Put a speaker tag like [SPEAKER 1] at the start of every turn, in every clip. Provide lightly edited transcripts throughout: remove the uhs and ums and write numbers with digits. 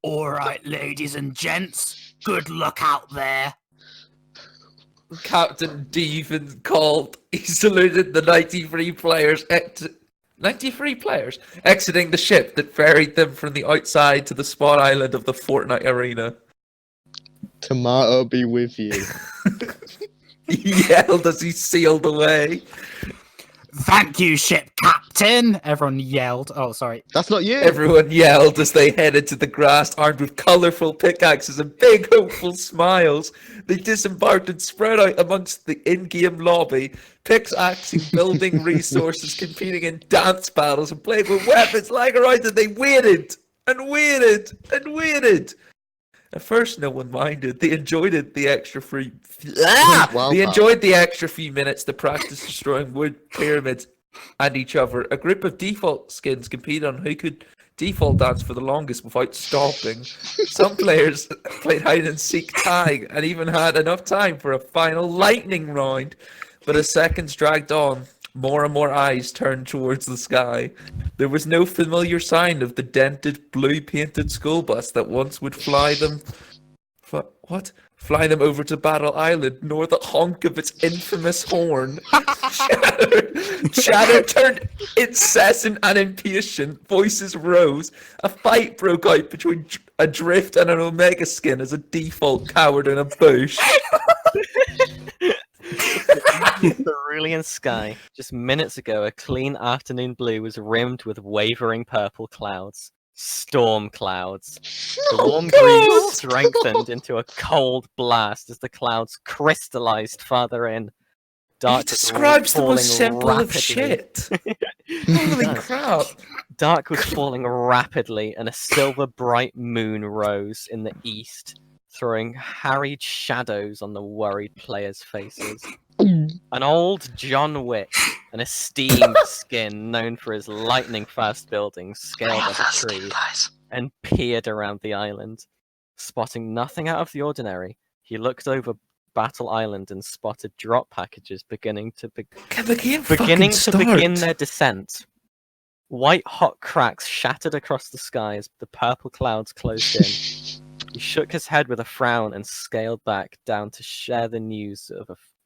[SPEAKER 1] All right, ladies and gents, good luck out there.
[SPEAKER 2] Captain Deven called. He saluted the 93 players. 93 players exiting the ship that ferried them from the outside to the spawn island of the Fortnite arena.
[SPEAKER 3] Tomato be with you.
[SPEAKER 2] He yelled as he sailed away.
[SPEAKER 1] Thank you, ship captain. Everyone yelled. Oh, sorry.
[SPEAKER 3] That's not you.
[SPEAKER 2] Everyone yelled as they headed to the grass, armed with colourful pickaxes and big hopeful smiles. They disembarked and spread out amongst the in-game lobby, pickaxing building resources, competing in dance battles and playing with weapons lying around, and they waited and waited and waited. At first, no one minded. They enjoyed it. The extra few minutes to practice destroying wood pyramids and each other. A group of default skins competed on who could default dance for the longest without stopping. Some players played hide and seek tag and even had enough time for a final lightning round. But as seconds dragged on, more and more eyes turned towards the sky. There was no familiar sign of the dented, blue-painted school bus that once would fly them over to Battle Island, nor the honk of its infamous horn. Shadow turned incessant and impatient. Voices rose. A fight broke out between a drift and an Omega skin as a default cowered in a bush.
[SPEAKER 4] Cerulean sky. Just minutes ago, a clean afternoon blue was rimmed with wavering purple clouds. Storm clouds. The warm breeze strengthened into a cold blast as the clouds crystallized farther in. Dark
[SPEAKER 2] describes the most simple of shit. Holy crap.
[SPEAKER 4] Dark was falling rapidly, and a silver bright moon rose in the east, throwing harried shadows on the worried players' faces. An old John Wick, an esteemed skin known for his lightning-fast buildings, scaled up a tree and peered around the island. Spotting nothing out of the ordinary, he looked over Battle Island and spotted drop packages beginning to begin their descent. White hot cracks shattered across the sky as the purple clouds closed in. He shook his head with a frown and scaled back down to share the news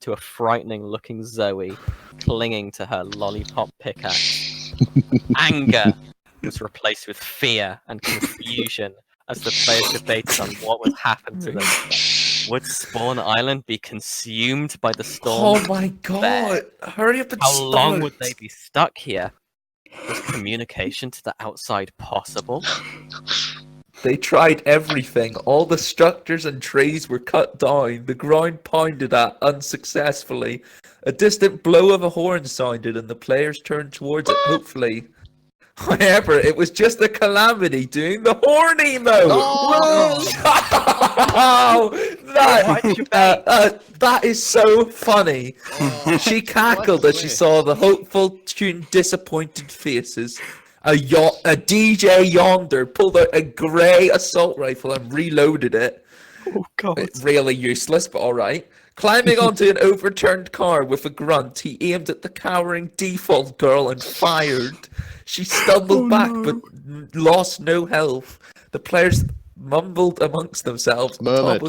[SPEAKER 4] to a frightening-looking Zoe clinging to her lollipop pickaxe. Anger was replaced with fear and confusion as the players debated on what would happen to them. Would Spawn Island be consumed by the storm?
[SPEAKER 2] Oh my god! Hurry up and
[SPEAKER 4] How
[SPEAKER 2] start.
[SPEAKER 4] long would they be stuck here? Was communication to the outside possible?
[SPEAKER 2] They tried everything. All the structures and trees were cut down. The ground pounded at unsuccessfully. A distant blow of a horn sounded and the players turned towards it hopefully. However, it was just a calamity doing the horn emo. Oh, that is so funny. She cackled as she saw the hopeful, tuned, disappointed faces. A DJ yonder pulled out a grey assault rifle and reloaded it.
[SPEAKER 4] Oh god.
[SPEAKER 2] It's really useless, but alright. Climbing onto an overturned car with a grunt, he aimed at the cowering default girl and fired. She stumbled back but lost no health. The players mumbled amongst themselves.
[SPEAKER 3] Murmured.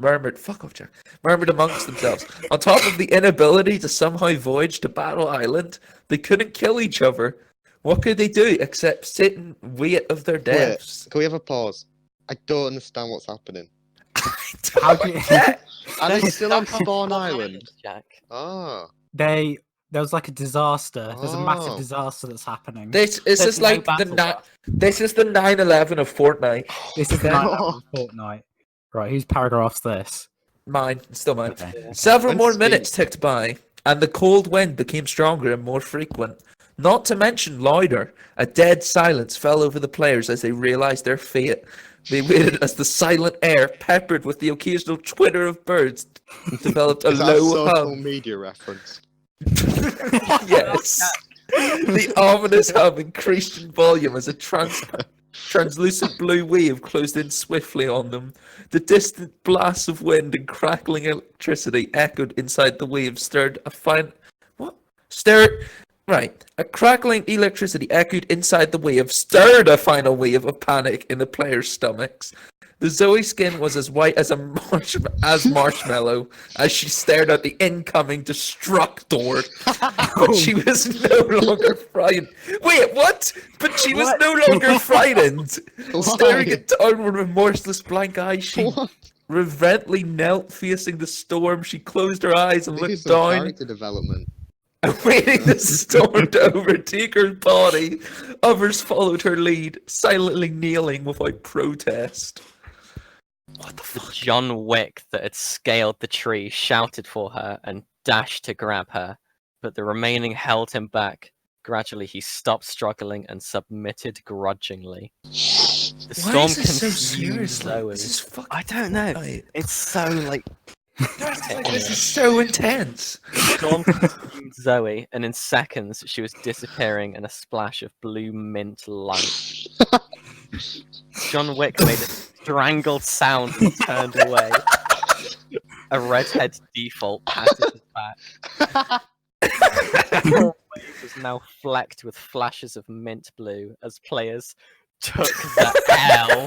[SPEAKER 2] Murmured amongst themselves. On top of the inability to somehow voyage to Battle Island, they couldn't kill each other. What could they do except sit and wait of their deaths?
[SPEAKER 3] Wait, can we have a pause? I don't understand what's happening.
[SPEAKER 1] How do you...
[SPEAKER 3] Are they still on Spawn Island?
[SPEAKER 4] Jack.
[SPEAKER 3] Ah.
[SPEAKER 1] There was like a disaster. There's a massive
[SPEAKER 3] Oh.
[SPEAKER 1] disaster that's happening.
[SPEAKER 2] This
[SPEAKER 1] There's
[SPEAKER 2] is
[SPEAKER 1] no
[SPEAKER 2] like
[SPEAKER 1] battle.
[SPEAKER 2] this is the 9/11 of Fortnite.
[SPEAKER 1] This is the night of Fortnite. Right, whose paragraph's this?
[SPEAKER 2] Mine, still mine.
[SPEAKER 1] Okay.
[SPEAKER 2] Several
[SPEAKER 3] And
[SPEAKER 2] more
[SPEAKER 3] speed.
[SPEAKER 2] minutes ticked by, and the cold wind became stronger and more frequent. Not to mention louder. A dead silence fell over the players as they realized their fate. They waited as the silent air, peppered with the occasional twitter of birds, developed a
[SPEAKER 3] Is that a
[SPEAKER 2] low
[SPEAKER 3] social
[SPEAKER 2] hum.
[SPEAKER 3] media reference?
[SPEAKER 2] Yes. The ominous hum increased in volume as a translucent blue wave closed in swiftly on them. The distant blasts of wind and crackling electricity echoed inside the wave, stirred Right. A crackling electricity echoed inside the wave, stirred a final wave of panic in the players' stomachs. The Zoe skin was as white as marshmallow as she stared at the incoming destructor. But she was no longer frightened. Wait, what? But she was no longer frightened. Staring at down with remorseless blank eyes, she
[SPEAKER 3] What?
[SPEAKER 2] reverently knelt facing the storm. She closed her eyes and
[SPEAKER 3] This
[SPEAKER 2] looked
[SPEAKER 3] is some
[SPEAKER 2] down,
[SPEAKER 3] character development.
[SPEAKER 2] awaiting the storm to overtake her body. Others followed her lead, silently kneeling without protest. What the
[SPEAKER 4] The
[SPEAKER 2] fuck?
[SPEAKER 4] John Wick that had scaled the tree shouted for her and dashed to grab her, but the remaining held him back. Gradually, he stopped struggling and submitted grudgingly. The
[SPEAKER 2] Why
[SPEAKER 4] storm
[SPEAKER 2] is this so
[SPEAKER 4] confused
[SPEAKER 2] seriously?
[SPEAKER 4] Zoe.
[SPEAKER 2] This is fucking.
[SPEAKER 4] I don't know.
[SPEAKER 2] Right.
[SPEAKER 4] It's so like
[SPEAKER 2] This is so intense.
[SPEAKER 4] Storm consumed Zoe, and in seconds she was disappearing in a splash of blue mint light. John Wick made a strangled sound and turned away. A redhead default patted his back. The wave was now flecked with flashes of mint blue as players took the L.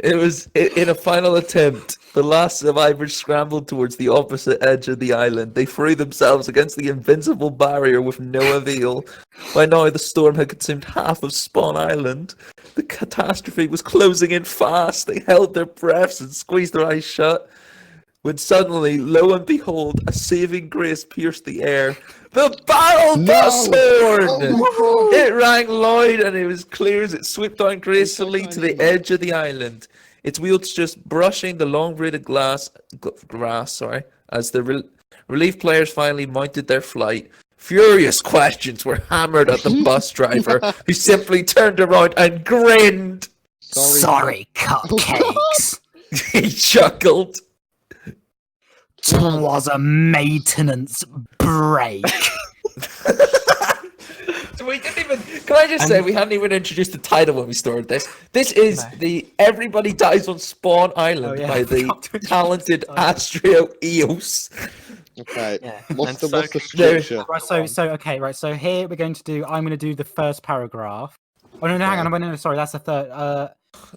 [SPEAKER 2] It was in a final attempt. The last survivors scrambled towards the opposite edge of the island. They threw themselves against the invincible barrier with no avail. By now, the storm had consumed half of Spawn Island. The catastrophe was closing in fast. They held their breaths and squeezed their eyes shut. When suddenly, lo and behold, a saving grace pierced the air. The barrel bus horn!
[SPEAKER 3] Oh,
[SPEAKER 2] It rang loud and it was clear as it swept down gracefully to the edge of the island. Its wheels just brushing the long braided grass, as the relief players finally mounted their flight. Furious questions were hammered at the bus driver, who simply turned around and grinned.
[SPEAKER 1] Sorry, cupcakes.
[SPEAKER 2] He chuckled.
[SPEAKER 1] 'Twas a maintenance break.
[SPEAKER 2] So we didn't even. Can I just say we hadn't even introduced the title when we started this. This is
[SPEAKER 4] No.
[SPEAKER 2] the Everybody Dies on Spawn Island
[SPEAKER 1] Oh, yeah,
[SPEAKER 2] by
[SPEAKER 1] I
[SPEAKER 2] the
[SPEAKER 1] forgot to introduce
[SPEAKER 2] talented
[SPEAKER 1] the title.
[SPEAKER 2] Astrio Eos.
[SPEAKER 3] Okay.
[SPEAKER 4] Yeah,
[SPEAKER 3] What's
[SPEAKER 4] and
[SPEAKER 3] the
[SPEAKER 4] so
[SPEAKER 3] what's the
[SPEAKER 2] There-
[SPEAKER 3] structure?
[SPEAKER 1] Right, okay, right. So here we're going to do. I'm going to do the first paragraph. Oh no, hang on. No, sorry, that's the third.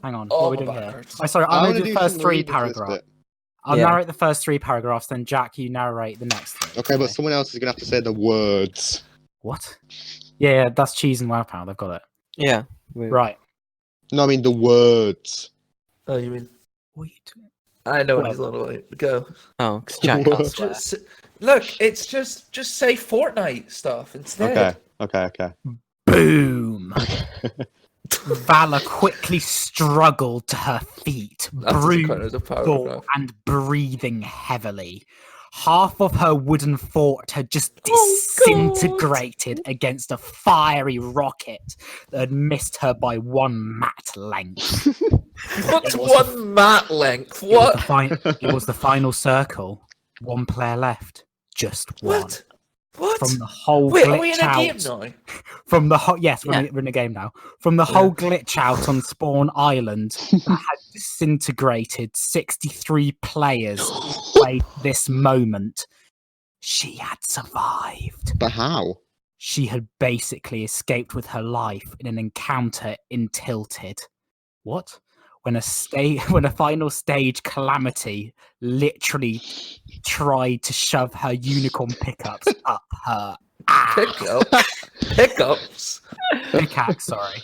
[SPEAKER 1] Hang on. What
[SPEAKER 2] Oh,
[SPEAKER 1] are we doing
[SPEAKER 2] my
[SPEAKER 1] here?
[SPEAKER 2] hurts.
[SPEAKER 1] Oh, sorry,
[SPEAKER 3] I
[SPEAKER 1] I'm
[SPEAKER 3] want
[SPEAKER 1] going
[SPEAKER 3] to
[SPEAKER 1] to do
[SPEAKER 3] do
[SPEAKER 1] the first
[SPEAKER 3] some
[SPEAKER 1] three
[SPEAKER 3] reading for this
[SPEAKER 1] paragraphs.
[SPEAKER 3] bit.
[SPEAKER 1] I'll
[SPEAKER 4] Yeah.
[SPEAKER 1] narrate the first three paragraphs, then Jack, you narrate the next three.
[SPEAKER 3] Okay, but someone else is gonna have to say the words.
[SPEAKER 1] What? Yeah, that's cheese and wow power. They've got it.
[SPEAKER 4] Yeah.
[SPEAKER 1] Right.
[SPEAKER 3] No, I mean the words.
[SPEAKER 2] Oh, you mean?
[SPEAKER 1] What are you doing?
[SPEAKER 2] I know what
[SPEAKER 1] Well-
[SPEAKER 2] he's on about. Go.
[SPEAKER 4] Oh, because Jack can't swear.
[SPEAKER 2] Just look. It's just say Fortnite stuff instead.
[SPEAKER 3] Okay.
[SPEAKER 1] Boom. Vala quickly struggled to her feet,
[SPEAKER 2] That doesn't count
[SPEAKER 1] bruised
[SPEAKER 2] as a
[SPEAKER 1] sore
[SPEAKER 2] paragraph.
[SPEAKER 1] and breathing heavily. Half of her wooden fort had just
[SPEAKER 2] Oh,
[SPEAKER 1] disintegrated against a fiery rocket that had missed her by 1 mat length.
[SPEAKER 2] What's
[SPEAKER 1] It was
[SPEAKER 2] one mat length?
[SPEAKER 1] It was,
[SPEAKER 2] What?
[SPEAKER 1] it was the final circle. 1 player left. Just one.
[SPEAKER 2] What? What?
[SPEAKER 1] From the whole
[SPEAKER 2] Wait,
[SPEAKER 1] glitch
[SPEAKER 2] are we in a
[SPEAKER 1] out.
[SPEAKER 2] game now?
[SPEAKER 1] From the whole yes,
[SPEAKER 4] Yeah.
[SPEAKER 1] we're in a game now. From the whole glitch out on Spawn Island that had disintegrated 63 players who played this moment, she had survived.
[SPEAKER 3] But how?
[SPEAKER 1] She had basically escaped with her life in an encounter in Tilted. What? When a final stage calamity literally tried to shove her unicorn pickups up her
[SPEAKER 2] Pickups.
[SPEAKER 1] pickaxe, sorry.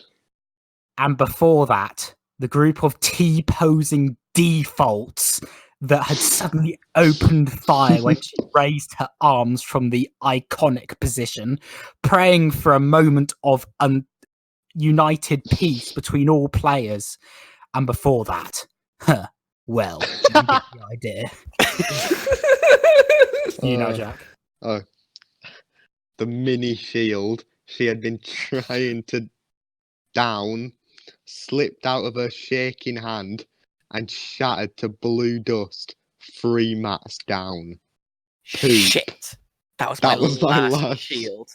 [SPEAKER 1] And before that, the group of T-posing defaults that had suddenly opened fire when she raised her arms from the iconic position, praying for a moment of united peace between all players. And before that, well, you get the idea. You know, Jack.
[SPEAKER 3] The mini shield she had been trying to down slipped out of her shaking hand and shattered to blue dust 3 mats down. Poop.
[SPEAKER 4] Shit. That was my last shield.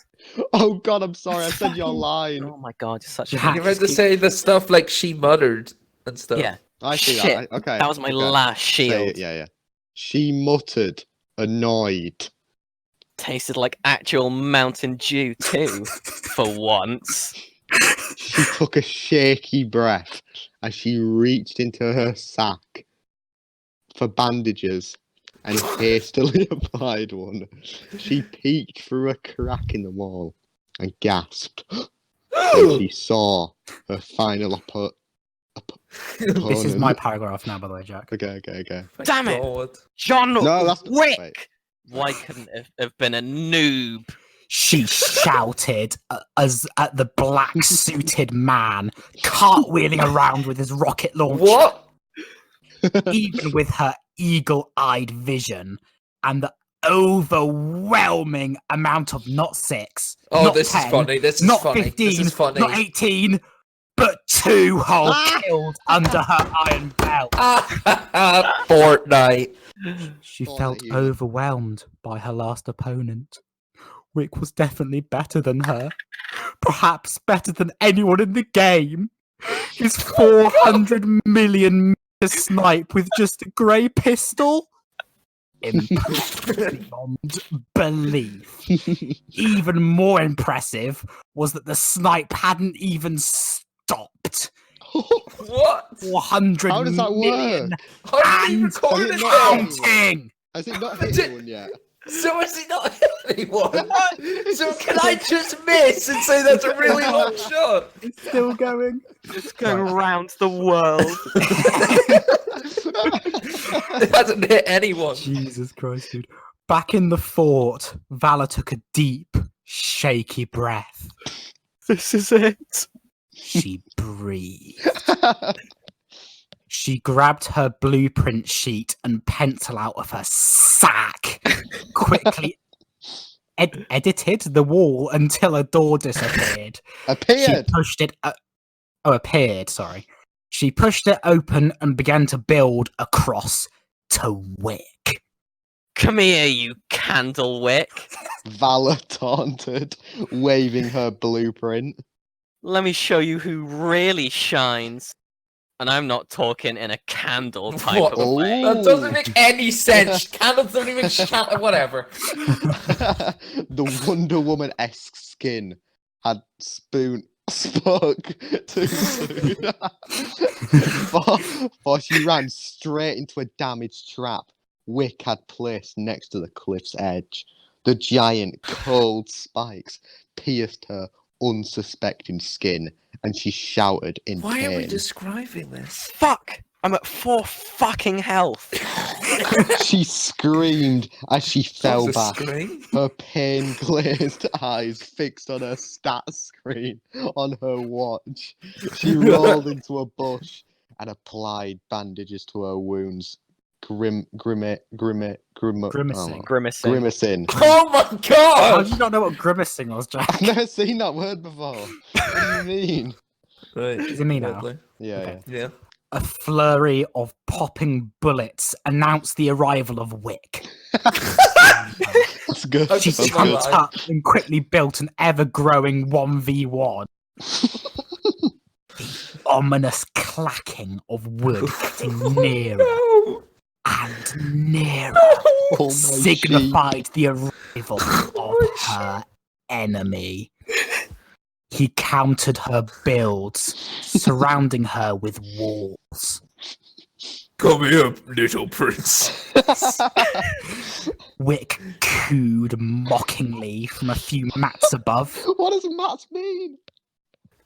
[SPEAKER 3] Oh god, I'm sorry, I said your line.
[SPEAKER 4] Oh my god, you're such a
[SPEAKER 1] Jack,
[SPEAKER 2] You meant to say the stuff like she muttered and stuff.
[SPEAKER 4] Yeah.
[SPEAKER 3] I see
[SPEAKER 4] Shit.
[SPEAKER 3] that. Okay.
[SPEAKER 4] That was my
[SPEAKER 3] okay.
[SPEAKER 4] last
[SPEAKER 3] Say
[SPEAKER 4] shield.
[SPEAKER 3] it, yeah. She muttered, annoyed.
[SPEAKER 4] Tasted like actual Mountain Dew too, for once.
[SPEAKER 3] She took a shaky breath as she reached into her sack for bandages and hastily applied one. She peeked through a crack in the wall and gasped when she saw her final
[SPEAKER 1] This is
[SPEAKER 3] opponent.
[SPEAKER 1] my paragraph now, by the way, Jack.
[SPEAKER 3] Okay.
[SPEAKER 4] Damn it!
[SPEAKER 2] God.
[SPEAKER 4] John
[SPEAKER 3] that's
[SPEAKER 4] Wick!
[SPEAKER 3] wait.
[SPEAKER 4] Why couldn't it have been a noob?
[SPEAKER 1] She shouted as at the black-suited man cartwheeling around with his rocket launcher.
[SPEAKER 2] What?
[SPEAKER 1] Even with her eagle-eyed vision and the overwhelming amount of not 6,
[SPEAKER 2] Oh,
[SPEAKER 1] not
[SPEAKER 2] this
[SPEAKER 1] 10,
[SPEAKER 2] is funny. This is
[SPEAKER 1] not
[SPEAKER 2] funny.
[SPEAKER 1] 15,
[SPEAKER 2] This is funny.
[SPEAKER 1] not 18, but 2 whole killed under her iron belt.
[SPEAKER 2] Fortnite.
[SPEAKER 1] She
[SPEAKER 3] Fortnite
[SPEAKER 1] felt
[SPEAKER 3] humour.
[SPEAKER 1] overwhelmed by her last opponent. Rick was definitely better than her. Perhaps better than anyone in the game. His 400 million meter snipe with just a grey pistol? Impressive beyond belief. Even more impressive was that the snipe hadn't even stopped.
[SPEAKER 2] What?
[SPEAKER 1] 400
[SPEAKER 3] How does that
[SPEAKER 1] million
[SPEAKER 3] work?
[SPEAKER 2] How did he
[SPEAKER 1] and
[SPEAKER 2] record
[SPEAKER 3] Has it
[SPEAKER 2] it
[SPEAKER 3] not
[SPEAKER 2] now?
[SPEAKER 3] hit
[SPEAKER 1] counting.
[SPEAKER 3] Has it not hit anyone yet?
[SPEAKER 2] So has he not hit anyone? So can I just miss and say that's a really long shot?
[SPEAKER 1] It's still going.
[SPEAKER 4] It's going round the world.
[SPEAKER 2] It hasn't hit anyone.
[SPEAKER 1] Jesus Christ, dude. Back in the fort, Valor took a deep, shaky breath.
[SPEAKER 4] This is it.
[SPEAKER 1] She breathed. She grabbed her blueprint sheet and pencil out of her sack, quickly edited the wall until a door disappeared.
[SPEAKER 3] Appeared.
[SPEAKER 1] She pushed it. Appeared. Sorry. She pushed it open and began to build across to Wick.
[SPEAKER 4] Come here, you Candlewick.
[SPEAKER 3] Valor taunted, waving her blueprint.
[SPEAKER 4] Let me show you who really shines. And I'm not talking in a candle type
[SPEAKER 2] What?
[SPEAKER 4] of a way.
[SPEAKER 2] That doesn't make any sense. Candles don't even shine. Whatever.
[SPEAKER 3] The Wonder Woman-esque skin had spoke too soon. for she ran straight into a damaged trap Wick had placed next to the cliff's edge. The giant, cold spikes pierced her unsuspecting skin, and she shouted in
[SPEAKER 2] Why
[SPEAKER 3] pain.
[SPEAKER 2] are we describing this?
[SPEAKER 4] Fuck! I'm at 4 fucking health.
[SPEAKER 3] She screamed as she fell
[SPEAKER 2] That was a
[SPEAKER 3] back.
[SPEAKER 2] scream?
[SPEAKER 3] Her pain-glazed eyes fixed on her stat screen on her watch. She rolled into a bush and applied bandages to her wounds. Grimacing.
[SPEAKER 4] Grimacing.
[SPEAKER 2] Oh my
[SPEAKER 1] How
[SPEAKER 2] god!
[SPEAKER 1] do you not know what grimacing was, Jack?
[SPEAKER 3] I've never seen that word before. What do you mean?
[SPEAKER 2] Right.
[SPEAKER 1] Is it me now?
[SPEAKER 2] lovely.
[SPEAKER 3] Yeah,
[SPEAKER 1] Okay.
[SPEAKER 2] Yeah.
[SPEAKER 1] A flurry of popping bullets announced the arrival of Wick.
[SPEAKER 3] that's good.
[SPEAKER 2] I've
[SPEAKER 1] She
[SPEAKER 2] just seen
[SPEAKER 3] That's
[SPEAKER 2] my
[SPEAKER 3] good.
[SPEAKER 2] life.
[SPEAKER 1] jumped up and quickly built an ever-growing 1v1. The ominous clacking of wood getting nearer
[SPEAKER 2] No!
[SPEAKER 1] and nearer
[SPEAKER 3] Oh my
[SPEAKER 1] signified the arrival of her enemy. He countered her builds, surrounding her with walls.
[SPEAKER 2] Come here, little prince.
[SPEAKER 1] Wick cooed mockingly from a few mats above.
[SPEAKER 3] What does mats mean?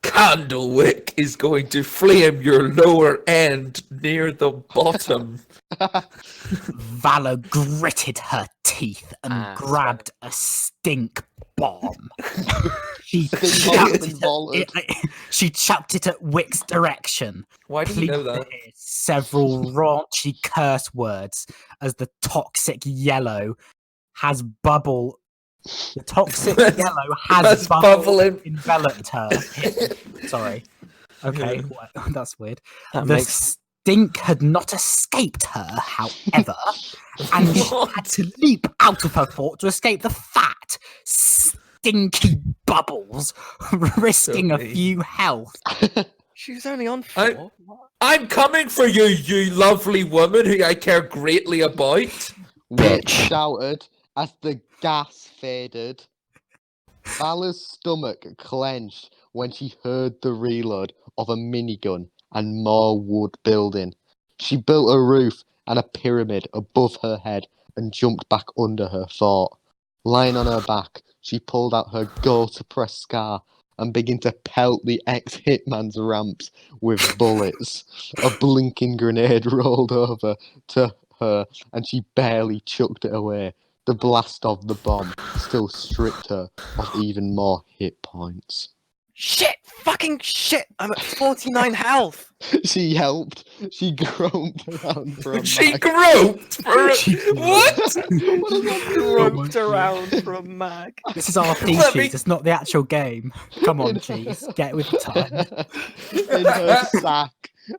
[SPEAKER 2] Candlewick is going to flame your lower end near the bottom.
[SPEAKER 1] Valor gritted her teeth and
[SPEAKER 4] Ah,
[SPEAKER 1] grabbed a stink bomb. She
[SPEAKER 3] Stink bomb's been vaulted.
[SPEAKER 1] she chucked it at Wick's direction.
[SPEAKER 2] Why do you know that?
[SPEAKER 1] Several raunchy curse words as the toxic yellow has bubble. The toxic yellow has
[SPEAKER 2] That's
[SPEAKER 1] bubble
[SPEAKER 2] bubbling.
[SPEAKER 1] enveloped her. Sorry. Okay, that's weird.
[SPEAKER 4] That
[SPEAKER 1] The
[SPEAKER 4] makes
[SPEAKER 1] stink had not escaped her, however, and she had to leap out of her fort to escape the fat, stinky bubbles, risking a
[SPEAKER 2] Okay.
[SPEAKER 1] few health.
[SPEAKER 4] She was only on
[SPEAKER 2] I-
[SPEAKER 4] 4.
[SPEAKER 2] I'm coming for you, you lovely woman who I care greatly about.
[SPEAKER 3] Wick
[SPEAKER 4] Bitch.
[SPEAKER 3] shouted As the gas faded, Vala's stomach clenched when she heard the reload of a minigun and more wood building. She built a roof and a pyramid above her head and jumped back under her fort. Lying on her back, she pulled out her go-to-press scar and began to pelt the ex-hitman's ramps with bullets. A blinking grenade rolled over to her and she barely chucked it away. The blast of the bomb still stripped her of even more hit points.
[SPEAKER 4] Shit! Fucking shit! I'm at 49 health!
[SPEAKER 3] She yelped. She groped around for a
[SPEAKER 2] She
[SPEAKER 3] mag.
[SPEAKER 2] groped for a...
[SPEAKER 1] She
[SPEAKER 2] What?
[SPEAKER 3] What does that mean?
[SPEAKER 4] Groped around for a mag.
[SPEAKER 1] This is RP
[SPEAKER 2] Let me-
[SPEAKER 1] cheese. It's not the actual game. Come on, cheese. Get with the time.
[SPEAKER 3] In her sack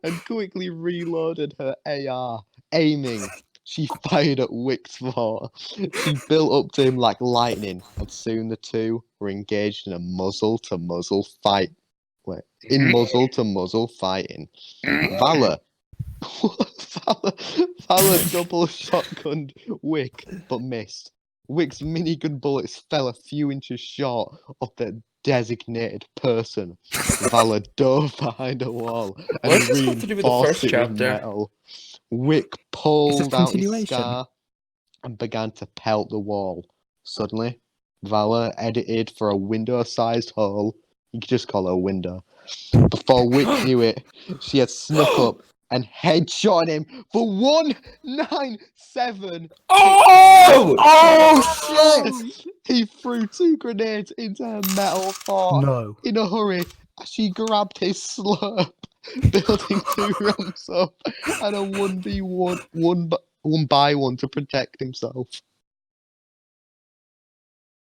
[SPEAKER 3] and quickly reloaded her AR, aiming. She fired at Wick's fort. She built up to him like lightning, and soon the two were engaged in a muzzle-to-muzzle fight. Muzzle-to-muzzle fighting. Vala double shotgunned Wick, but missed. Wick's minigun bullets fell a few inches short of the designated person. Vala dove behind a wall and
[SPEAKER 2] What does this have to do with the
[SPEAKER 3] reinforced
[SPEAKER 2] first
[SPEAKER 3] it with
[SPEAKER 2] chapter?
[SPEAKER 3] metal. Wick pulled out his
[SPEAKER 1] continuation.
[SPEAKER 3] scar and began to pelt the wall. Suddenly, Vala edited for a window-sized hole. You could just call it a window. Before Wick knew it, she had snuck up and headshot him for 197.
[SPEAKER 2] Oh!
[SPEAKER 1] Oh shit!
[SPEAKER 3] He threw 2 grenades into her metal fort
[SPEAKER 1] No.
[SPEAKER 3] in a hurry as she grabbed his slurp, building 2 ramps up and a 1v1 one by one to protect himself.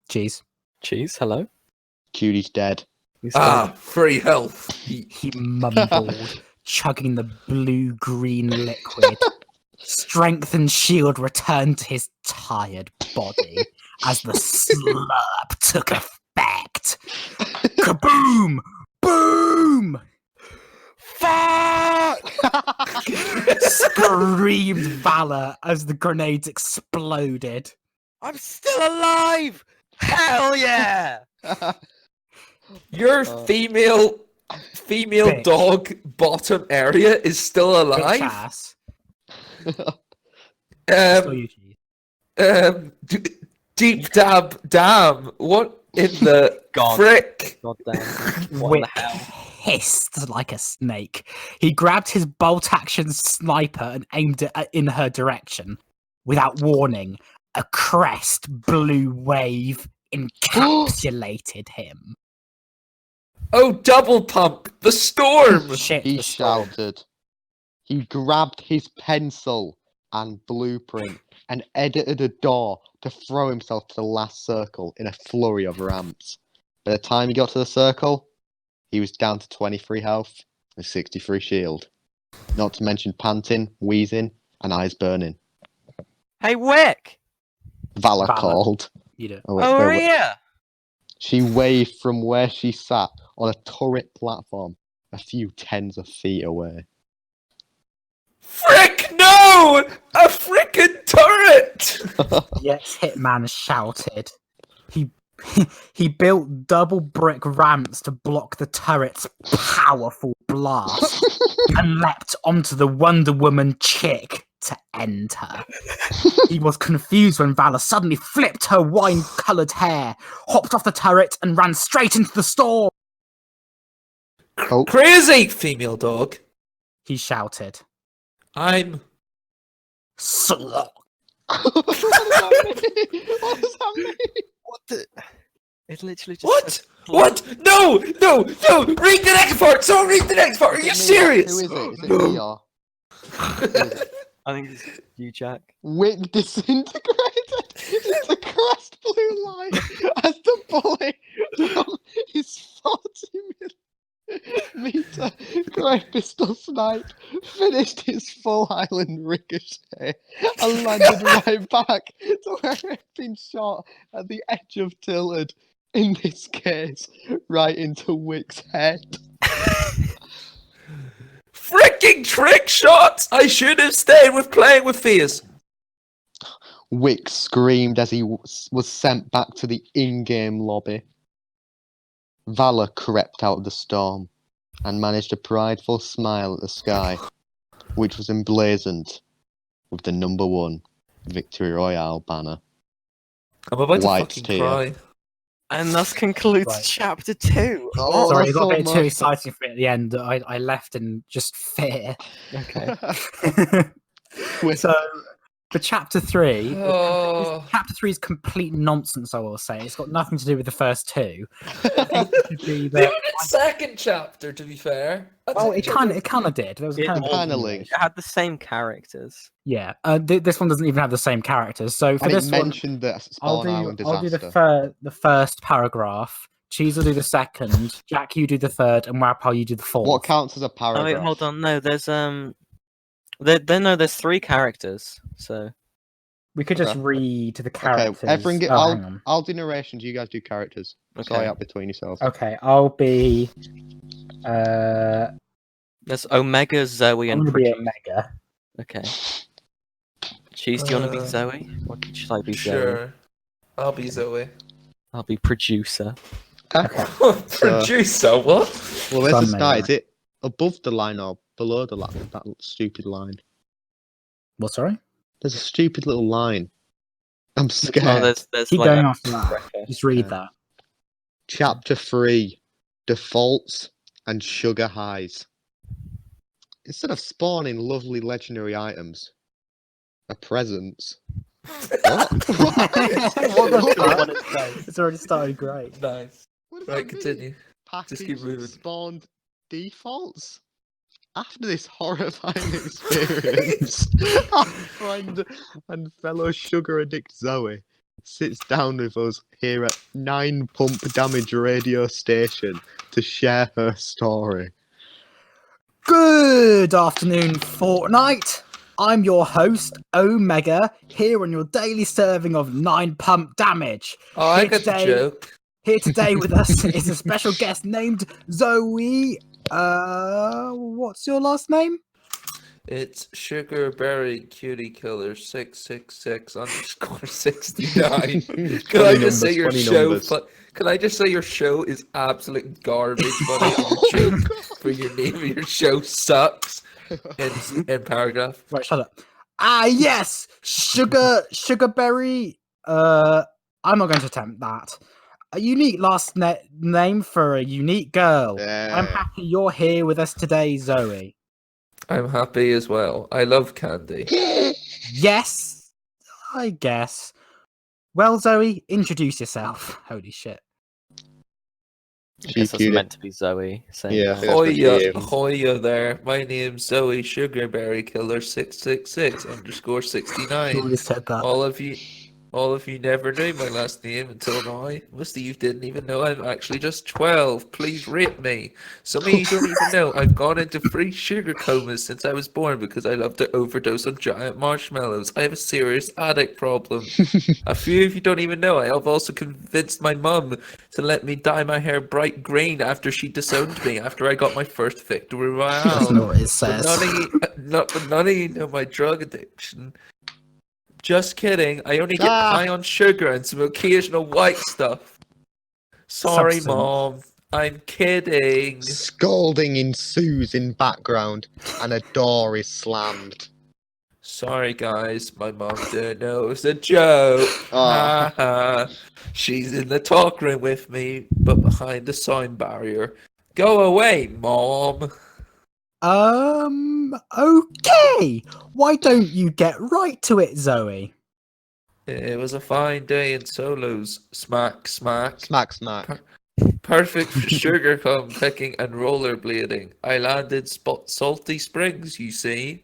[SPEAKER 1] Cheese.
[SPEAKER 4] Cheese, hello?
[SPEAKER 3] Cutie's dead.
[SPEAKER 4] He's
[SPEAKER 2] Free health.
[SPEAKER 1] He mumbled, chugging the blue-green liquid. Strength and shield returned to his tired body as the slurp took effect. Kaboom! Boom!
[SPEAKER 4] Fuck!
[SPEAKER 1] Screamed Valor as the grenades exploded.
[SPEAKER 4] I'm still alive! Hell yeah!
[SPEAKER 2] Your female
[SPEAKER 1] Bitch.
[SPEAKER 2] dog bottom area is still
[SPEAKER 1] Bitch
[SPEAKER 2] alive.
[SPEAKER 1] ass. Still you, Cheese.
[SPEAKER 2] Deep dab damn. What in the
[SPEAKER 4] God.
[SPEAKER 2] frick?
[SPEAKER 4] Goddamn. What in
[SPEAKER 1] Wick
[SPEAKER 4] the hell?
[SPEAKER 1] hissed like a snake. He grabbed his bolt-action sniper and aimed it in her direction. Without warning, a crest blue wave encapsulated him.
[SPEAKER 2] Oh, double pump! The storm!
[SPEAKER 1] Shit,
[SPEAKER 3] He
[SPEAKER 1] the storm.
[SPEAKER 3] shouted. He grabbed his pencil and blueprint and edited a door to throw himself to the last circle in a flurry of ramps. By the time he got to the circle, he was down to 23 health and 63 shield. Not to mention panting, wheezing, and eyes burning.
[SPEAKER 4] Hey, Wick!
[SPEAKER 3] Valor
[SPEAKER 1] Valor.
[SPEAKER 3] called.
[SPEAKER 1] You do.
[SPEAKER 3] Oh, wait,
[SPEAKER 4] Over
[SPEAKER 3] wait, wait.
[SPEAKER 4] here!
[SPEAKER 3] She waved from where she sat on a turret platform a few tens of feet away.
[SPEAKER 2] Frick no! A frickin' turret!
[SPEAKER 1] Yes, Hitman shouted. He built double brick ramps to block the turret's powerful blast and leapt onto the Wonder Woman chick to end her. He was confused when Valor suddenly flipped her wine-coloured hair, hopped off the turret, and ran straight into the storm.
[SPEAKER 3] Oh,
[SPEAKER 2] Crazy female dog.
[SPEAKER 1] He shouted.
[SPEAKER 2] I'm
[SPEAKER 1] Slot.
[SPEAKER 3] what does that mean? What does that mean?
[SPEAKER 4] What the? It literally just
[SPEAKER 2] what?
[SPEAKER 4] says-
[SPEAKER 2] What? No! No! No! Read the next part! So read the next part! Are you
[SPEAKER 3] Is it me?
[SPEAKER 2] serious?
[SPEAKER 3] Who is it? Is it me or?
[SPEAKER 4] I think it's you, Jack.
[SPEAKER 3] Wick disintegrated into crest blue light as the bullet from his 40-meter great pistol snipe finished his full island ricochet and landed right back to where it had been shot at the edge of Tilted. In this case, right into Wick's head.
[SPEAKER 2] Fricking trick shots! I should have stayed with playing with Fierce.
[SPEAKER 3] Wick screamed as he was sent back to the in-game lobby. Valor crept out of the storm and managed a prideful smile at the sky, which was emblazoned with the number 1 Victory Royale banner.
[SPEAKER 2] I'm about to
[SPEAKER 3] White's
[SPEAKER 2] fucking
[SPEAKER 3] tear.
[SPEAKER 2] cry.
[SPEAKER 4] And thus concludes
[SPEAKER 1] Right.
[SPEAKER 4] chapter 2.
[SPEAKER 3] Oh,
[SPEAKER 1] Sorry, it
[SPEAKER 3] that's
[SPEAKER 1] got a
[SPEAKER 3] so
[SPEAKER 1] bit too
[SPEAKER 3] much.
[SPEAKER 1] exciting for me at the end. I left in just fear.
[SPEAKER 4] Okay.
[SPEAKER 1] So, for chapter 3,
[SPEAKER 2] Oh.
[SPEAKER 1] chapter 3 is complete nonsense, I will say. It's got nothing to do with the first 2. I think it should be
[SPEAKER 2] The
[SPEAKER 1] that.
[SPEAKER 2] second chapter, to be fair.
[SPEAKER 1] Well, it kind of did. There was a
[SPEAKER 4] It
[SPEAKER 1] kind of
[SPEAKER 3] kinda
[SPEAKER 1] continuation.
[SPEAKER 3] linked.
[SPEAKER 4] It had the same characters.
[SPEAKER 1] Yeah, this one doesn't even have the same characters. So for
[SPEAKER 3] And it
[SPEAKER 1] this one,
[SPEAKER 3] mentioned the
[SPEAKER 1] I'll
[SPEAKER 3] Spawn Island
[SPEAKER 1] do
[SPEAKER 3] disaster.
[SPEAKER 1] the first paragraph. Cheese will do the second. Jack, you do the third, and Wapal, you do the fourth.
[SPEAKER 3] What counts as a
[SPEAKER 4] Oh
[SPEAKER 3] paragraph?
[SPEAKER 4] wait, hold on. No, there's there's 3 characters. So
[SPEAKER 1] We could just
[SPEAKER 3] Okay.
[SPEAKER 1] read the
[SPEAKER 3] Okay,
[SPEAKER 1] characters.
[SPEAKER 3] everyone get,
[SPEAKER 1] Oh, hang on.
[SPEAKER 3] I'll do narrations, you guys do characters.
[SPEAKER 4] Okay.
[SPEAKER 3] Sorry out between yourselves.
[SPEAKER 1] Okay, I'll be.
[SPEAKER 4] there's Omega, Zoe,
[SPEAKER 1] I'm
[SPEAKER 4] and
[SPEAKER 1] gonna be
[SPEAKER 4] Produce.
[SPEAKER 1] Omega.
[SPEAKER 4] Okay. Cheese, do you want to be Zoe? Or should I be Zoe?
[SPEAKER 2] Sure. I'll be Zoe.
[SPEAKER 4] I'll be producer.
[SPEAKER 1] Okay.
[SPEAKER 2] Producer, what?
[SPEAKER 3] Well, where's the
[SPEAKER 1] Fun,
[SPEAKER 3] sky?
[SPEAKER 1] mate.
[SPEAKER 3] Is it above the line or below the line? That stupid line.
[SPEAKER 1] What? Sorry.
[SPEAKER 3] There's a stupid little line. I'm scared.
[SPEAKER 4] Oh, there's
[SPEAKER 1] Keep
[SPEAKER 4] like
[SPEAKER 1] going
[SPEAKER 4] a
[SPEAKER 1] after that.
[SPEAKER 4] breakfast.
[SPEAKER 1] Just read
[SPEAKER 3] Yeah.
[SPEAKER 1] that.
[SPEAKER 3] Chapter 3: Defaults and Sugar Highs. Instead of spawning lovely legendary items, are presents. What?
[SPEAKER 1] What the
[SPEAKER 3] What?
[SPEAKER 1] fuck? It's already started great.
[SPEAKER 2] Nice.
[SPEAKER 3] What does
[SPEAKER 2] Right,
[SPEAKER 3] that mean?
[SPEAKER 2] continue.
[SPEAKER 3] Package
[SPEAKER 2] Just keep moving.
[SPEAKER 3] spawned defaults. After this horrifying experience, our friend and fellow sugar addict Zoe sits down with us here at 9 Pump Damage Radio Station to share her story.
[SPEAKER 1] Good afternoon, Fortnite. I'm your host, Omega, here on your daily serving of 9 pump damage.
[SPEAKER 2] Oh, I
[SPEAKER 1] Here
[SPEAKER 2] get the
[SPEAKER 1] today-
[SPEAKER 2] joke.
[SPEAKER 1] Here today with us is a special guest named Zoe. What's your last name?
[SPEAKER 2] It's Sugarberry Cutie Killer 666_69. Can I just say your show? Can I just say your show is absolute garbage, buddy? And your joke for your name of your show sucks. In paragraph.
[SPEAKER 1] Right, shut up. Ah, yes, Sugarberry. I'm not going to attempt that. A unique last name for a unique girl. I'm happy you're here with us today, Zoe.
[SPEAKER 2] I'm happy as well. I love candy.
[SPEAKER 1] Yes, I guess. Well, Zoe, introduce yourself. Holy shit.
[SPEAKER 4] I guess that's
[SPEAKER 3] cutie.
[SPEAKER 4] meant to be Zoe. Saying
[SPEAKER 3] Yeah,
[SPEAKER 4] that.
[SPEAKER 3] I think that's what she
[SPEAKER 2] Hoya,
[SPEAKER 3] is.
[SPEAKER 2] hoya there. My name's Zoe Sugarberry Killer 666_69.
[SPEAKER 1] Already said that.
[SPEAKER 2] All of you never knew my last name until now. Most of you didn't even know I'm actually just 12. Please rate me. Some of you don't even know I've gone into free sugar comas since I was born because I love to overdose on giant marshmallows. I have a serious addict problem. A few of you don't even know I have also convinced my mum to let me dye my hair bright green after she disowned me after I got my first victory
[SPEAKER 1] That's
[SPEAKER 2] royale.
[SPEAKER 1] not what it
[SPEAKER 2] But
[SPEAKER 1] says.
[SPEAKER 2] none of you know my drug addiction. Just kidding. I only get high on sugar and some occasional white stuff. Sorry,
[SPEAKER 1] Substance.
[SPEAKER 2] Mom. I'm kidding.
[SPEAKER 3] Scolding ensues in background, and a door is slammed.
[SPEAKER 2] Sorry, guys. My mom didn't know it was a joke.
[SPEAKER 3] Oh.
[SPEAKER 2] Ha. She's in the talk room with me, but behind the sound barrier. Go away, Mom.
[SPEAKER 1] Okay. Why don't you get right to it, Zoe?
[SPEAKER 2] It was a fine day in solos. Smack, smack.
[SPEAKER 3] Smack, smack.
[SPEAKER 2] Perfect for sugar cone picking and rollerblading. I landed Salty Springs, you see.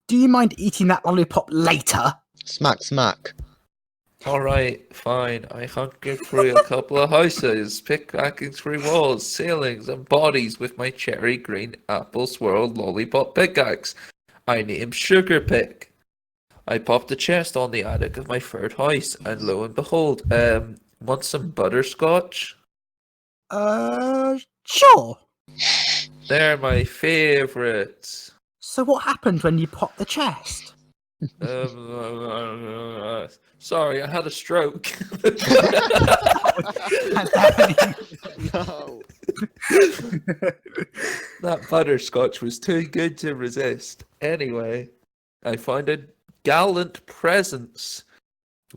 [SPEAKER 1] Do you mind eating that lollipop later?
[SPEAKER 3] Smack, smack.
[SPEAKER 2] Alright, fine. I hunkered through a couple of houses, picking through walls, ceilings, and bodies with my cherry green apple swirled lollipop pickaxe. I named Sugar Pick. I popped a chest on the attic of my third house, and lo and behold, want some butterscotch?
[SPEAKER 1] Sure.
[SPEAKER 2] They're my favourites.
[SPEAKER 1] So what happened when you popped the chest?
[SPEAKER 2] Sorry, I had a stroke.
[SPEAKER 3] No.
[SPEAKER 2] That butterscotch was too good to resist. Anyway, I find a gallant presents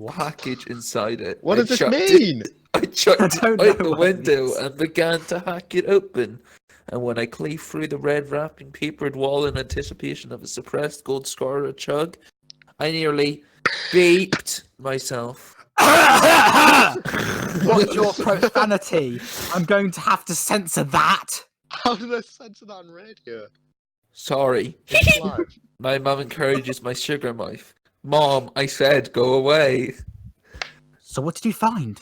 [SPEAKER 2] package inside it.
[SPEAKER 3] What
[SPEAKER 2] I
[SPEAKER 3] does this
[SPEAKER 2] chucked
[SPEAKER 3] mean?
[SPEAKER 2] I chucked
[SPEAKER 1] don't
[SPEAKER 2] it out
[SPEAKER 1] know
[SPEAKER 2] the
[SPEAKER 1] what it
[SPEAKER 2] window
[SPEAKER 1] means.
[SPEAKER 2] and began to hack it open. And when I cleaved through the red wrapping papered wall in anticipation of a suppressed gold score or chug, I nearly beeped myself.
[SPEAKER 1] What's your profanity? I'm going to have to censor that.
[SPEAKER 3] How did I censor that on radio?
[SPEAKER 2] Sorry.
[SPEAKER 3] It's live.
[SPEAKER 2] My mum encourages my sugar mouth. Mom, I said go away.
[SPEAKER 1] So what did you find?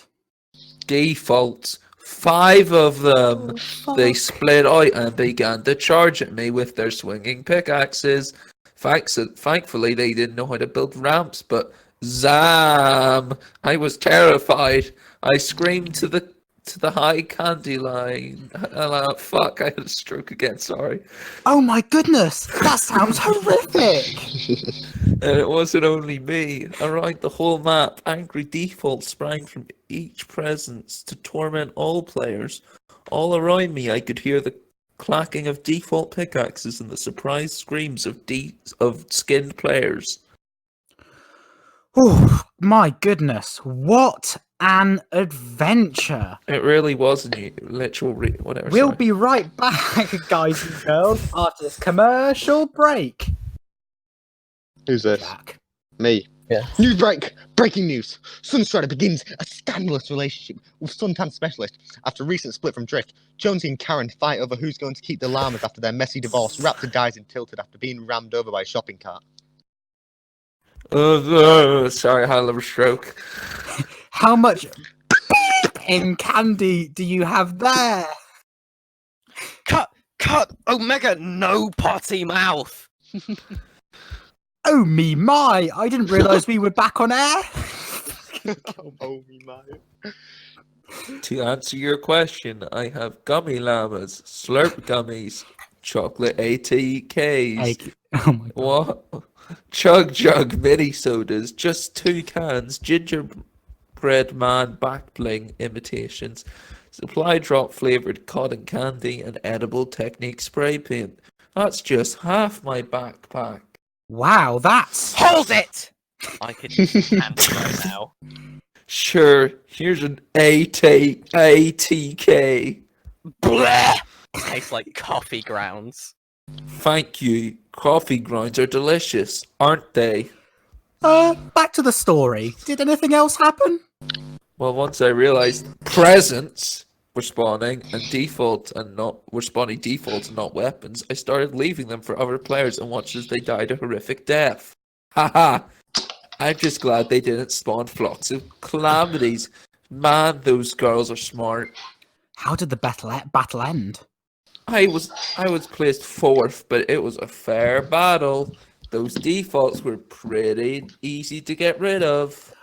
[SPEAKER 2] Defaults. 5 of them. They split out and began to charge at me with their swinging pickaxes. Thankfully, they didn't know how to build ramps, but Zam! I was terrified. I screamed to the high candy line. Fuck, I had a stroke again, sorry.
[SPEAKER 1] Oh my goodness, that sounds horrific.
[SPEAKER 2] And it wasn't only me. Around the whole map, angry defaults sprang from each presence to torment all players. All around me, I could hear the clacking of default pickaxes and the surprised screams of skinned players.
[SPEAKER 1] Oh my goodness, what an adventure.
[SPEAKER 2] It really wasn't you. Literal, whatever.
[SPEAKER 1] We'll
[SPEAKER 2] sorry.
[SPEAKER 1] be right back, guys and girls, after this commercial break.
[SPEAKER 3] Who's this?
[SPEAKER 1] Jack.
[SPEAKER 3] Me.
[SPEAKER 4] Yeah.
[SPEAKER 3] News break! Breaking news! Sunstrider begins a scandalous relationship with suntan specialist after recent split from Drake. Jonesy and Karen fight over who's going to keep the llamas after their messy divorce. Raptor dies in Tilted after being rammed over by a shopping cart.
[SPEAKER 2] Sorry, I had a little stroke.
[SPEAKER 1] How much in candy do you have there?
[SPEAKER 4] Cut! Omega, no potty mouth!
[SPEAKER 1] Oh me my, I didn't realise we were back on air.
[SPEAKER 3] Oh my.
[SPEAKER 2] To answer your question, I have gummy llamas, slurp gummies, chocolate ATKs,
[SPEAKER 1] Oh my god.
[SPEAKER 2] what? Chug Jug mini sodas, just 2 cans, gingerbread man back bling imitations, supply drop flavored cotton candy, and edible technique spray paint. That's just half my backpack.
[SPEAKER 1] Wow, that's...
[SPEAKER 4] Hold it! I could use some candy right now.
[SPEAKER 2] Sure, here's an ATK.
[SPEAKER 4] Bleh! Tastes like coffee grounds.
[SPEAKER 2] Thank you. Coffee grounds are delicious, aren't they?
[SPEAKER 1] Back to the story. Did anything else happen?
[SPEAKER 2] Well, once I realized presents were spawning and were spawning defaults and not weapons, I started leaving them for other players and watched as they died a horrific death. Haha! I'm just glad they didn't spawn flocks of calamities. Man, those girls are smart.
[SPEAKER 1] How did the battle end?
[SPEAKER 2] I was placed 4th, but it was a fair battle. Those defaults were pretty easy to get rid of.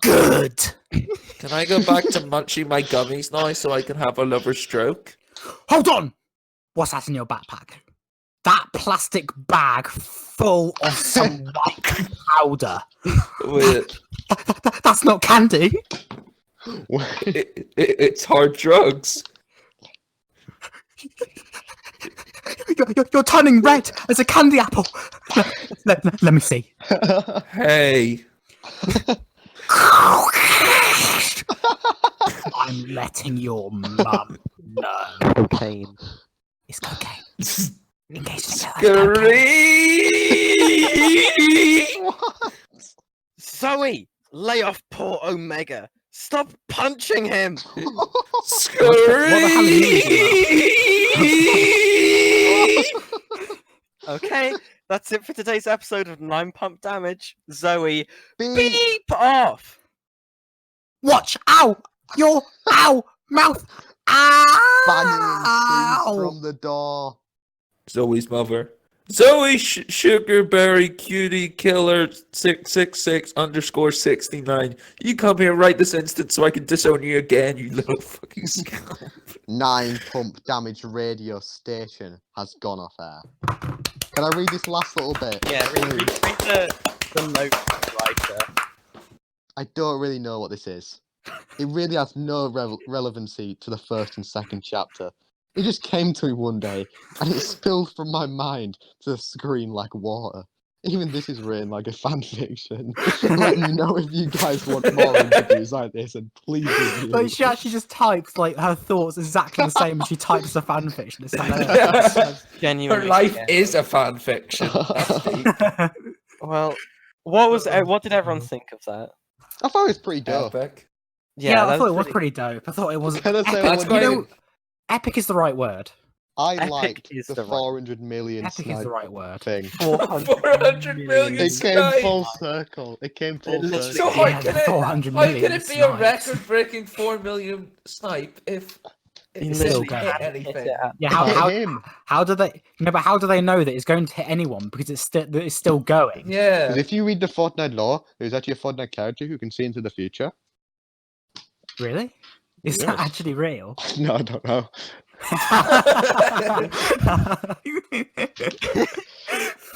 [SPEAKER 1] Good.
[SPEAKER 2] Can I go back to munching my gummies now so I can have a lover stroke?
[SPEAKER 1] Hold on! What's that in your backpack? That plastic bag full of some white powder.
[SPEAKER 2] Wait,
[SPEAKER 1] That's not candy.
[SPEAKER 2] it's hard drugs.
[SPEAKER 1] You're turning red as a candy apple. Let me see.
[SPEAKER 2] Hey,
[SPEAKER 1] I'm letting your mum know.
[SPEAKER 4] Cocaine.
[SPEAKER 1] It's cocaine. In case you didn't know, that's cocaine.
[SPEAKER 4] Zoe, lay off poor Omega. Stop punching him.
[SPEAKER 1] What the hell are you
[SPEAKER 4] Okay, that's it for today's episode of 9 Pump Damage. Zoe, beep off.
[SPEAKER 1] Watch! Ow! Your ow! Mouth!
[SPEAKER 3] Banging
[SPEAKER 1] Ow!
[SPEAKER 3] from the door.
[SPEAKER 2] Zoe's mother. Zoe Sugarberry Cutie Killer 666_69. You come here right this instant so I can disown you again, you little fucking scum.
[SPEAKER 3] 9 Pump Damage radio station has gone off air. Can I read this last little bit?
[SPEAKER 4] Yeah, read the the note writer.
[SPEAKER 3] I don't really know what this is. It really has no relevancy to the first and second chapter. It just came to me one day, and it spilled from my mind to the screen like water. Even this is written like a fan fiction. Let me know if you guys want more interviews like this, and please review.
[SPEAKER 1] Like she actually just types like her thoughts exactly the same as she types a fan fiction. It's hilarious.
[SPEAKER 4] That's genuinely.
[SPEAKER 2] Her life
[SPEAKER 4] yeah.
[SPEAKER 2] is a fan fiction. That's deep.
[SPEAKER 4] Well, what did everyone think of that?
[SPEAKER 3] I thought it was pretty dope.
[SPEAKER 2] Epic.
[SPEAKER 1] Yeah, I
[SPEAKER 4] that
[SPEAKER 1] thought it was pretty dope. I thought it was.
[SPEAKER 3] Can I say
[SPEAKER 1] Epic,
[SPEAKER 3] one
[SPEAKER 1] you
[SPEAKER 3] thing?
[SPEAKER 1] know, epic is the right word.
[SPEAKER 3] I
[SPEAKER 4] Epic
[SPEAKER 3] liked
[SPEAKER 4] is
[SPEAKER 3] the
[SPEAKER 4] the right-
[SPEAKER 3] 400 million
[SPEAKER 1] Epic is the
[SPEAKER 3] snipe
[SPEAKER 1] right word.
[SPEAKER 3] thing.
[SPEAKER 2] 400 million.
[SPEAKER 3] It came
[SPEAKER 2] Snipe.
[SPEAKER 3] full circle. It came full
[SPEAKER 4] literally-
[SPEAKER 2] So
[SPEAKER 3] circle.
[SPEAKER 2] how can it,
[SPEAKER 1] 400
[SPEAKER 2] how can
[SPEAKER 1] million
[SPEAKER 2] it be a
[SPEAKER 1] snipes.
[SPEAKER 2] record-breaking 4 million snipe if
[SPEAKER 4] He
[SPEAKER 2] it
[SPEAKER 1] still
[SPEAKER 2] didn't
[SPEAKER 1] going.
[SPEAKER 2] hit
[SPEAKER 4] Hit
[SPEAKER 2] anything?
[SPEAKER 4] it at
[SPEAKER 1] Yeah,
[SPEAKER 4] the
[SPEAKER 3] Hit
[SPEAKER 1] how
[SPEAKER 3] him.
[SPEAKER 1] how do they? No, but how do they know that it's going to hit anyone because it's still going?
[SPEAKER 2] Yeah.
[SPEAKER 3] 'Cause if you read the Fortnite lore, there's actually a Fortnite character who can see into the future.
[SPEAKER 1] Really? Is that
[SPEAKER 3] Yes.
[SPEAKER 1] actually real?
[SPEAKER 3] No, I don't know.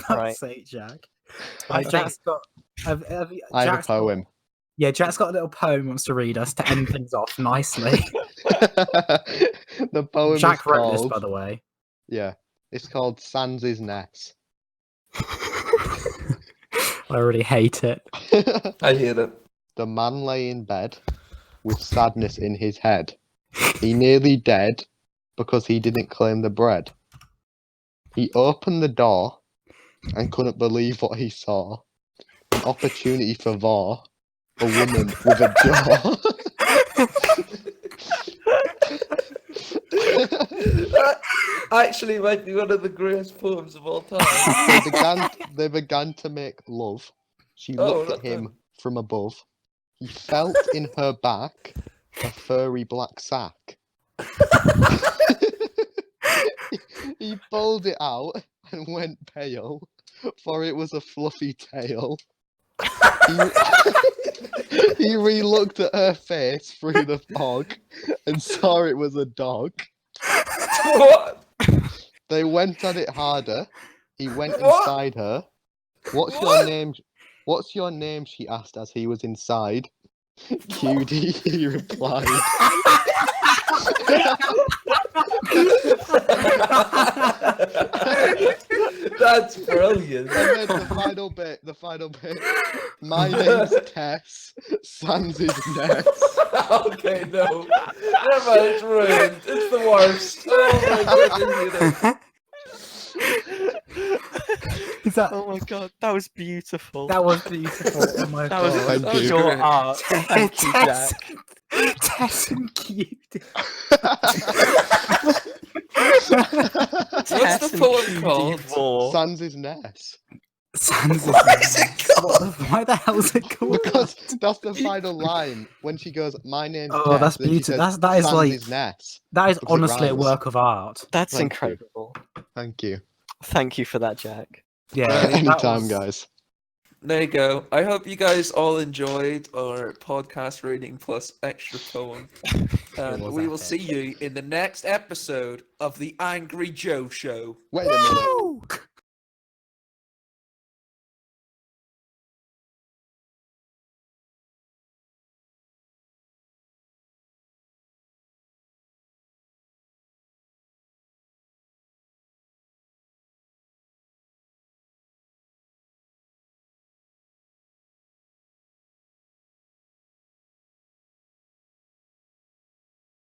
[SPEAKER 4] Right.
[SPEAKER 1] Fuck's sake, Jack.
[SPEAKER 4] I
[SPEAKER 1] Jack's
[SPEAKER 4] think
[SPEAKER 1] got.
[SPEAKER 3] I have a
[SPEAKER 1] Jack's got-
[SPEAKER 3] poem.
[SPEAKER 1] Yeah, Jack's got a little poem he wants to read us to end things off nicely.
[SPEAKER 3] The poem
[SPEAKER 1] Jack
[SPEAKER 3] is
[SPEAKER 1] wrote
[SPEAKER 3] called...
[SPEAKER 1] this, by the way.
[SPEAKER 3] Yeah, it's called Sans' Ness.
[SPEAKER 1] I already hate it.
[SPEAKER 2] I hear it.
[SPEAKER 3] The man lay in bed with sadness in his head. He nearly dead because he didn't claim the bread. He opened the door and couldn't believe what he saw. An opportunity for war. A woman with a jaw.
[SPEAKER 2] That actually might be one of the greatest poems of all time.
[SPEAKER 3] They began to make love. She
[SPEAKER 2] Oh,
[SPEAKER 3] looked at
[SPEAKER 2] look
[SPEAKER 3] him
[SPEAKER 2] then.
[SPEAKER 3] from above. He felt in her back a furry black sack. He pulled it out and went pale, for it was a fluffy tail. He re-looked at her face through the fog and saw it was a dog.
[SPEAKER 2] What?
[SPEAKER 3] They went at it harder. He went
[SPEAKER 2] What?
[SPEAKER 3] inside her. What's your
[SPEAKER 2] What?
[SPEAKER 3] name? What's your name? She asked as he was inside. Cutie, he replied.
[SPEAKER 2] That's brilliant.
[SPEAKER 3] And then the final bit. My name's Tess. Sans is Ness.
[SPEAKER 2] Okay, no. Never mind, it's ruined. It's the worst. Oh my goodness.
[SPEAKER 1] Is that,
[SPEAKER 4] Oh my god, that was beautiful.
[SPEAKER 1] that was beautiful. Oh my
[SPEAKER 4] That was,
[SPEAKER 1] god.
[SPEAKER 3] Thank
[SPEAKER 4] that was
[SPEAKER 3] you.
[SPEAKER 4] your art. Thank you,
[SPEAKER 1] Tess,
[SPEAKER 4] Jack.
[SPEAKER 1] Tess and cute.
[SPEAKER 2] What's the poem called?
[SPEAKER 4] called?
[SPEAKER 3] Sans is Ness.
[SPEAKER 1] Sans
[SPEAKER 2] What is it called?
[SPEAKER 1] Why the hell is it called?
[SPEAKER 3] Because that's the final line when she goes, "My name's
[SPEAKER 1] Oh,
[SPEAKER 3] Tess."
[SPEAKER 1] that's
[SPEAKER 3] then she
[SPEAKER 1] beautiful.
[SPEAKER 3] says,
[SPEAKER 1] That is
[SPEAKER 3] Sans
[SPEAKER 1] like
[SPEAKER 3] is Ness.
[SPEAKER 1] that is
[SPEAKER 3] because it
[SPEAKER 1] honestly a
[SPEAKER 3] rhymes.
[SPEAKER 1] work of art.
[SPEAKER 4] That's
[SPEAKER 3] Thank you.
[SPEAKER 4] incredible.
[SPEAKER 3] Thank you.
[SPEAKER 4] Thank you for that, Jack.
[SPEAKER 1] Yeah, that
[SPEAKER 3] Anytime,
[SPEAKER 1] was-
[SPEAKER 3] guys.
[SPEAKER 2] There you go. I hope you guys all enjoyed our podcast reading plus extra poem. And
[SPEAKER 1] was
[SPEAKER 2] we will
[SPEAKER 1] epic.
[SPEAKER 2] see you in the next episode of the Angry Joe Show.
[SPEAKER 3] Wait a minute.